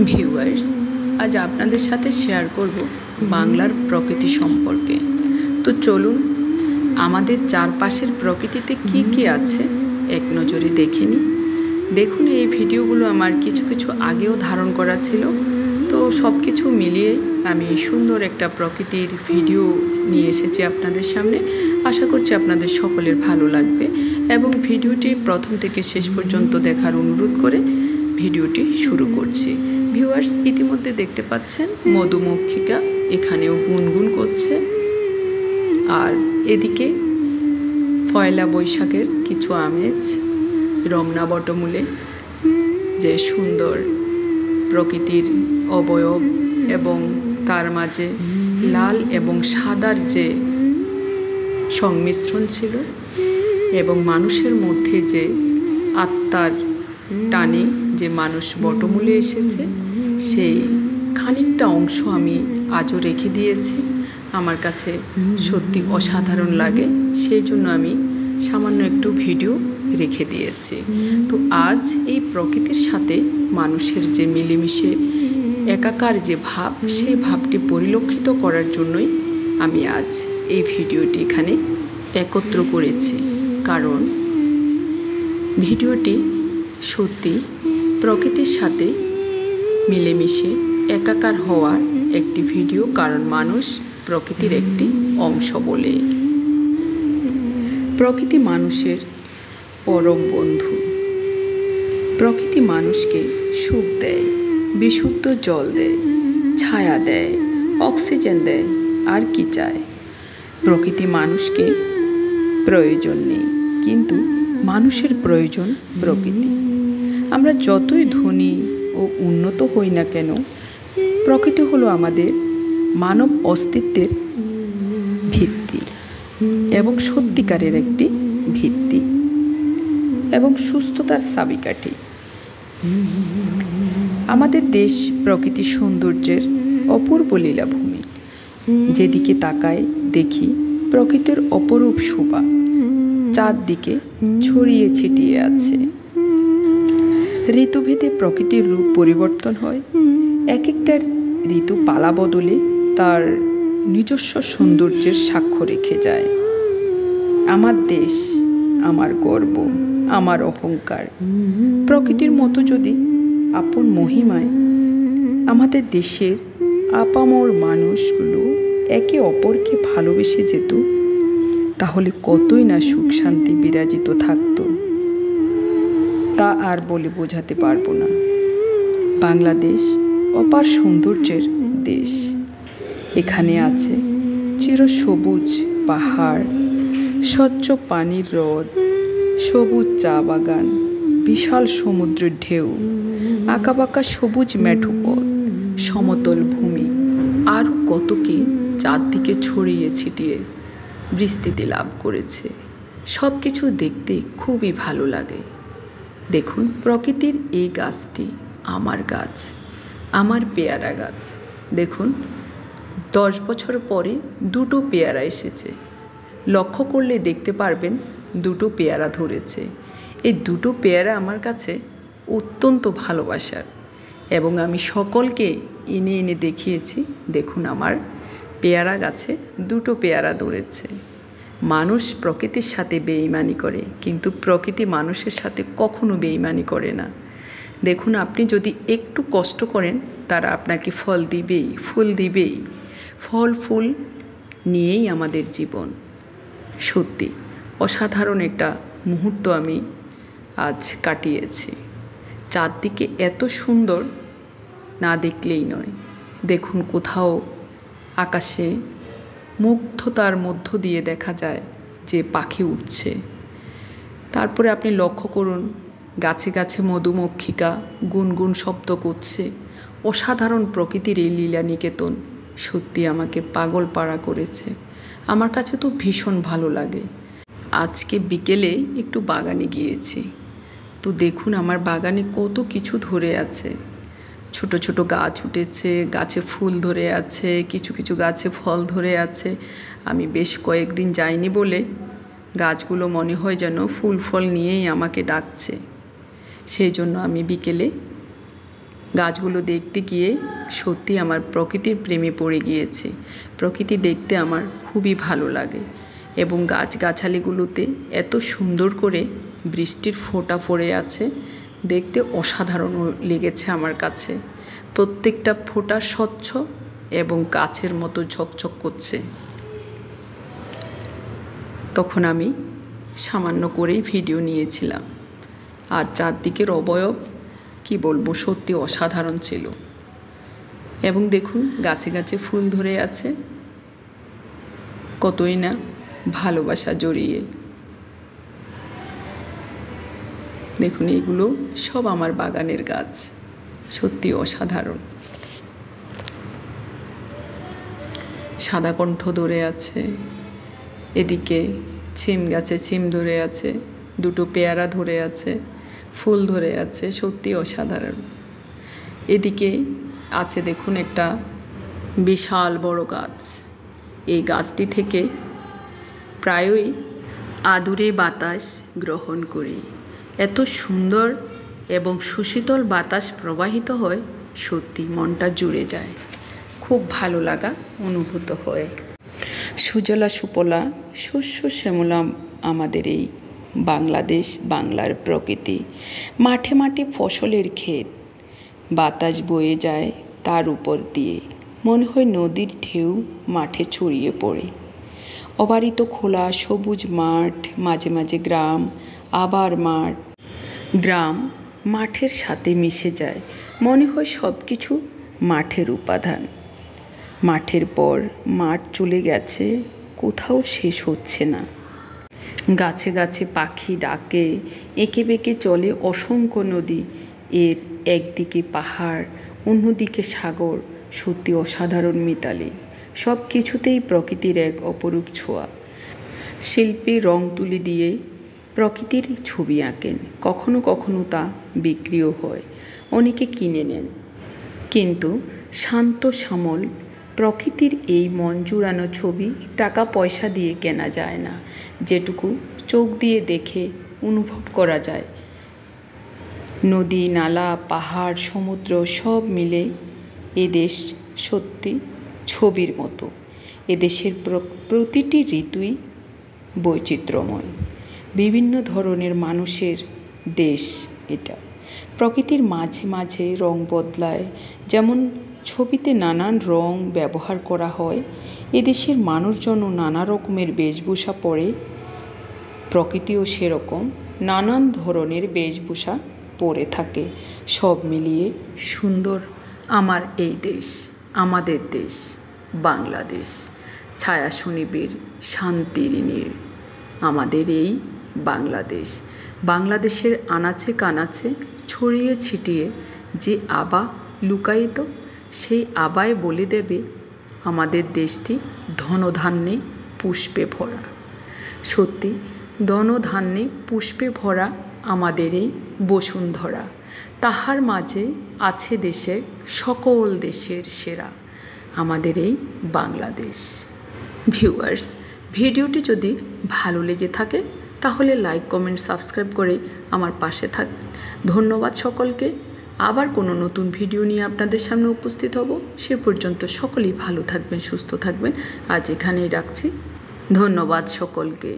Viewers, আজ আপনাদের সাথে শেয়ার করব বাংলার প্রকৃতি সম্পর্কে। তো চলুন আমাদের চারপাশের প্রকৃতিতে কি কি আছে এক নজরে দেখে নিই। দেখুন, এই ভিডিওগুলো আমার কিছু আগেও ধারণ করা ছিল, তো সব কিছু মিলিয়ে আমি সুন্দর একটা প্রকৃতির ভিডিও নিয়ে এসেছি আপনাদের সামনে। আশা করছি আপনাদের সকলের ভালো লাগবে এবং ভিডিওটি প্রথম থেকে শেষ পর্যন্ত দেখার অনুরোধ করে ভিডিওটি শুরু করছি। ভিউয়ার্স, ইতিমধ্যে দেখতে পাচ্ছেন মধুমক্ষিকা এখানেও গুনগুন করছে, আর এদিকে পয়লা বৈশাখের কিছু আমেজ রমনা বটমূলে যে সুন্দর প্রকৃতির অবয়ব এবং তার মাঝে লাল এবং সাদার যে সংমিশ্রণ ছিল এবং মানুষের মধ্যে যে আত্মার টানে যে মানুষ বটমূলে এসেছে, সেই খানিকটা অংশ আমি আজও রেখে দিয়েছি। আমার কাছে সত্যি অসাধারণ লাগে, সেই জন্য আমি সামান্য একটু ভিডিও রেখে দিয়েছি। তো আজ এই প্রকৃতির সাথে মানুষের যে মিলেমিশে একাকার যে ভাব, সেই ভাবটি পরিলক্ষিত করার জন্যই আমি আজ এই ভিডিওটি এখানে একত্র করেছি। কারণ ভিডিওটি সত্যি প্রকৃতির সাথে মিলেমিশে একাকার হওয়ার একটি ভিডিও, কারণ মানুষ প্রকৃতির একটি অংশ বলে। প্রকৃতি মানুষের পরম বন্ধু। প্রকৃতি মানুষকে সুখ দেয়, বিশুদ্ধ জল দেয়, ছায়া দেয়, অক্সিজেন দেয়, আর কি চায়। প্রকৃতি মানুষকে প্রয়োজন নেই, কিন্তু মানুষের প্রয়োজন প্রকৃতি। আমরা যতই ধনী ও উন্নত হই না কেন, প্রকৃতি হলো আমাদের মানব অস্তিত্বের ভিত্তি এবং সত্যিকারের একটি ভিত্তি এবং সুস্থতার চাবিকাঠি। আমাদের দেশ প্রকৃতির সৌন্দর্যের অপূর্ব লীলাভূমি। যেদিকে তাকায় দেখি প্রকৃতির অপরূপ শোভা চারদিকে ছড়িয়ে ছিটিয়ে আছে। ঋতুভেদে প্রকৃতির রূপ পরিবর্তন হয়। এক একটা ঋতু পালা বদলে তার নিজস্ব সৌন্দর্যের সাক্ষ্য রেখে যায়। আমার দেশ আমার গর্ব, আমার অহংকার। প্রকৃতির মতো যদি আপন মহিমায় আমাদের দেশের আপামর মানুষগুলো একে অপরকে ভালোবেসে যেত, তাহলে কতই না সুখ শান্তি বিরাজিত থাকতো, তা আর বলে বোঝাতে পারবো না। বাংলাদেশ অপার সৌন্দর্যের দেশ। এখানে আছে চিরসবুজ পাহাড়, স্বচ্ছ পানির হ্রদ, সবুজ চা বাগান, বিশাল সমুদ্রের ঢেউ, আঁকাবাঁকা সবুজ মেঠো পথ, সমতল ভূমি, আরও কত কি চারদিকে ছড়িয়ে ছিটিয়ে বিস্তৃতি লাভ করেছে। সব কিছু দেখতে খুবই ভালো লাগে। দেখুন, প্রকৃতির এই গাছটি আমার গাছ, আমার পেয়ারা গাছ। দেখুন, 10 বছর পরে দুটো পেয়ারা এসেছে। লক্ষ্য করলে দেখতে পারবেন দুটো পেয়ারা ধরেছে। এই দুটো পেয়ারা আমার কাছে অত্যন্ত ভালোবাসার এবং আমি সকলকে এনে এনে দেখিয়েছি। দেখুন, আমার পেয়ারা গাছে দুটো পেয়ারা ধরেছে। মানুষ প্রকৃতির সাথে বেইমানি করে, কিন্তু প্রকৃতি মানুষের সাথে কখনো বেইমানি করে না। দেখুন, আপনি যদি একটু কষ্ট করেন, তারা আপনাকে ফল দিবেই, ফুল দিবেই। ফল ফুল নিয়েই আমাদের জীবন। সত্যি অসাধারণ একটা মুহূর্ত আমি আজ কাটিয়েছি। চারদিকে এত সুন্দর, না দেখলেই নয়। দেখুন, কোথাও আকাশে মুগ্ধতার মধ্য দিয়ে দেখা যায় যে পাখি উঠছে। তারপরে আপনি লক্ষ্য করুন, গাছে গাছে মধুমক্ষিকা গুনগুন শব্দ করছে। অসাধারণ প্রকৃতির এই লীলা নিকেতন সত্যি আমাকে পাগল পাড়া করেছে। আমার কাছে তো ভীষণ ভালো লাগে। আজকে বিকেলে একটু বাগানে গিয়েছি, তো দেখুন আমার বাগানে কত কিছু ধরে আছে। ছোট ছোট গাছ উঠেছে, গাছে ফুল ধরে আছে, কিছু কিছু গাছে ফল ধরে আছে। আমি বেশ কয়েকদিন যাইনি বলে গাছগুলো মনে হয় যেন ফুল ফল নিয়েই আমাকে ডাকছে। সেই জন্য আমি বিকেলে গাছগুলো দেখতে গিয়ে সত্যি আমার প্রকৃতির প্রেমে পড়ে গিয়েছে। প্রকৃতি দেখতে আমার খুবই ভালো লাগে এবং গাছগাছালিগুলোতে এত সুন্দর করে বৃষ্টির ফোঁটা পড়ে আছে, দেখতে অসাধারণ লেগেছে আমার কাছে। প্রত্যেকটা ফোঁটা স্বচ্ছ এবং কাচের মতো ঝকঝক করছে। তখন আমি সামান্য করেই ভিডিও নিয়েছিলাম, আর চারদিকের অবয়ব কি বলবো, সত্যি অসাধারণ ছিল। এবং দেখুন গাছে গাছে ফুল ধরে আছে, কতই না ভালোবাসা জড়িয়ে। দেখুন এগুলো সব আমার বাগানের গাছ, সত্যি অসাধারণ। সাদা কণ্ঠ ধরে আছে, এদিকে ছিম গাছে ছিম ধরে আছে, দুটো পেয়ারা ধরে আছে, ফুল ধরে আছে, সত্যি অসাধারণ। এদিকে আছে দেখুন একটা বিশাল বড় গাছ। এই গাছটি থেকে প্রায়ই আদুরে বাতাস গ্রহণ করি। এত সুন্দর এবং সুশীতল বাতাস প্রবাহিত হয়, সত্যি মনটা জুড়ে যায়, খুব ভালো লাগা অনুভূত হয়। সুজলা সুফলা শস্য শ্যামলা আমাদের এই বাংলাদেশ, বাংলার প্রকৃতি। মাঠে মাঠে ফসলের ক্ষেত, বাতাস বয়ে যায় তার উপর দিয়ে, মনে হয় নদীর ঢেউ মাঠে ছড়িয়ে পড়ে। অবারিত খোলা সবুজ মাঠ, মাঝে মাঝে গ্রাম, আবার মাঠ। গ্রাম মাঠের সাথে মিশে যায়, মনে হয় সব কিছু মাঠের উপাদান। মাঠের পর মাঠ চলে গেছে, কোথাও শেষ হচ্ছে না। গাছে গাছে পাখি ডাকে, এঁকে বেঁকে চলে অসংখ্য নদী। এর একদিকে পাহাড়, অন্যদিকে সাগর, সত্যি অসাধারণ মিতালি। সব কিছুতেই প্রকৃতির এক অপরূপ ছোঁয়া। শিল্পী রং তুলি দিয়ে প্রকৃতির ছবি আঁকেন, কখনো কখনো তা বিক্রিও হয়, অনেকে কিনে নেন। কিন্তু শান্ত শ্যামল প্রকৃতির এই মন জুড়ানো ছবি টাকা পয়সা দিয়ে কেনা যায় না, যেটুকু চোখ দিয়ে দেখে অনুভব করা যায়। নদী, নালা, পাহাড়, সমুদ্র সব মিলে এদেশ সত্যি ছবির মতো। এদেশের প্রতিটি ঋতুই বৈচিত্র্যময়, বিভিন্ন ধরনের মানুষের দেশ এটা। প্রকৃতির মাঝে মাঝে রং বদলায়, যেমন ছবিতে নানান রং ব্যবহার করা হয়, এদেশের মানুষজনও নানা রকমের বেশভূষা পরে, প্রকৃতিও সেরকম নানান ধরনের বেশভূষা পরে থাকে। সব মিলিয়ে সুন্দর আমার এই দেশ, আমাদের দেশ বাংলাদেশ। ছায়া সুনিবিড়, শান্তির নীড় আমাদের এই বাংলাদেশ। বাংলাদেশের আনাচে কানাচে ছড়িয়ে ছিটিয়ে যে আভা লুকায়িত, সেই আভায় বলে দেবে আমাদের দেশটি ধনধান্যে পুষ্পে ভরা। সত্যি ধনধান্যে পুষ্পে ভরা আমাদের এই বসুন্ধরা। তাহার মাঝে আছে দেশের সকল দেশের সেরা, আমাদের এই বাংলাদেশ। ভিউয়ার্স, ভিডিওটি যদি ভালো লেগে থাকে তাহলে লাইক, কমেন্ট, সাবস্ক্রাইব করে আমার পাশে থাকবেন। ধন্যবাদ সকলকে। আবার কোনো নতুন ভিডিও নিয়ে আপনাদের সামনে উপস্থিত হব। সে পর্যন্ত সকলেই ভালো থাকবেন, সুস্থ থাকবেন। আজ এখানেই রাখছি। ধন্যবাদ সকলকে।